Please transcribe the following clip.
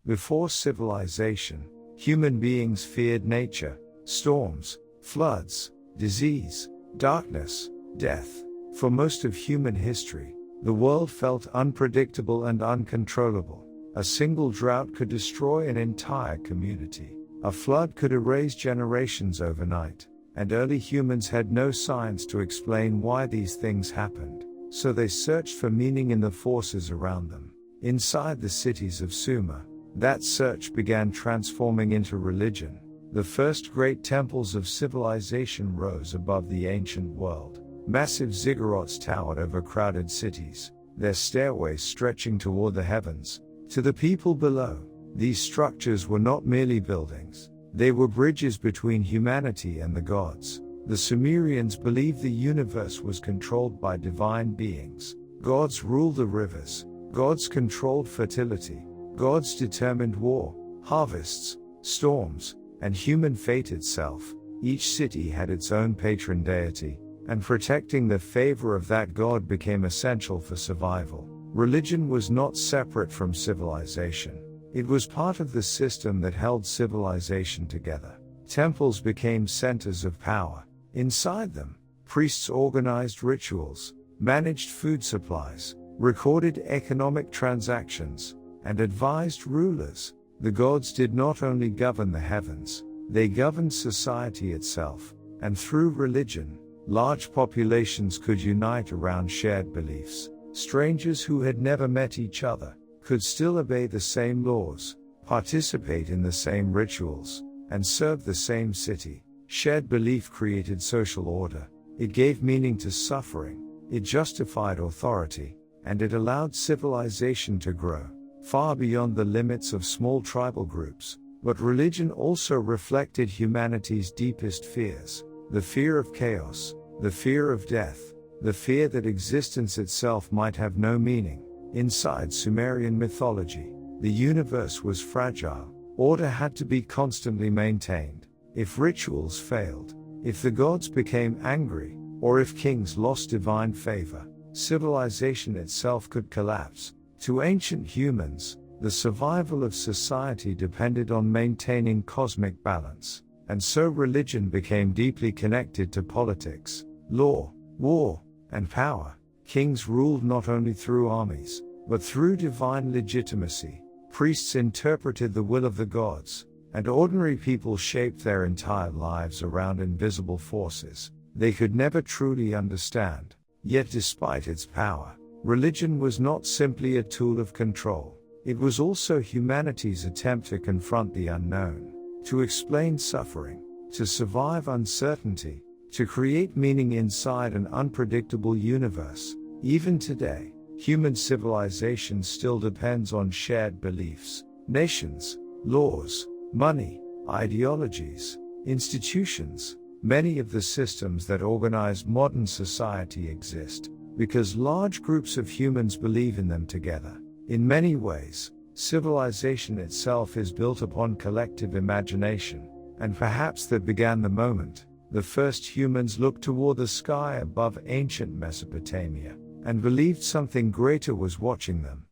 Before civilization, human beings feared nature, storms, floods, disease, darkness, death. For most of human history, the world felt unpredictable and uncontrollable. A single drought could destroy an entire community. A flood could erase generations overnight, and early humans had no science to explain why these things happened, so they searched for meaning in the forces around them. Inside the cities of Sumer, that search began transforming into religion. The first great temples of civilization rose above the ancient world. Massive ziggurats towered over crowded cities, their stairways stretching toward the heavens. To the people below, these structures were not merely buildings, they were bridges between humanity and the gods. The Sumerians believed the universe was controlled by divine beings. Gods ruled the rivers, gods controlled fertility, gods determined war, harvests, storms, and human fate itself. Each city had its own patron deity, and protecting the favor of that god became essential for survival. Religion was not separate from civilization. It was part of the system that held civilization together. Temples became centers of power. Inside them, priests organized rituals, managed food supplies, recorded economic transactions, and advised rulers. The gods did not only govern the heavens, they governed society itself, and through religion, large populations could unite around shared beliefs. Strangers who had never met each other could still obey the same laws, participate in the same rituals, and serve the same city. Shared belief created social order. It gave meaning to suffering, it justified authority, and it allowed civilization to grow far beyond the limits of small tribal groups. But religion also reflected humanity's deepest fears: the fear of chaos, the fear of death, the fear that existence itself might have no meaning. Inside Sumerian mythology, the universe was fragile. Order had to be constantly maintained. If rituals failed, if the gods became angry, or if kings lost divine favor, civilization itself could collapse. To ancient humans, the survival of society depended on maintaining cosmic balance, and so religion became deeply connected to politics, law, war, and power. Kings ruled not only through armies, but through divine legitimacy. Priests interpreted the will of the gods, and ordinary people shaped their entire lives around invisible forces they could never truly understand. Yet despite its power, religion was not simply a tool of control. It was also humanity's attempt to confront the unknown, to explain suffering, to survive uncertainty, to create meaning inside an unpredictable universe. Even today, human civilization still depends on shared beliefs. Nations, laws, money, ideologies, institutions. Many of the systems that organize modern society exist because large groups of humans believe in them together. In many ways, civilization itself is built upon collective imagination, and perhaps that began the moment the first humans looked toward the sky above ancient Mesopotamia, and believed something greater was watching them.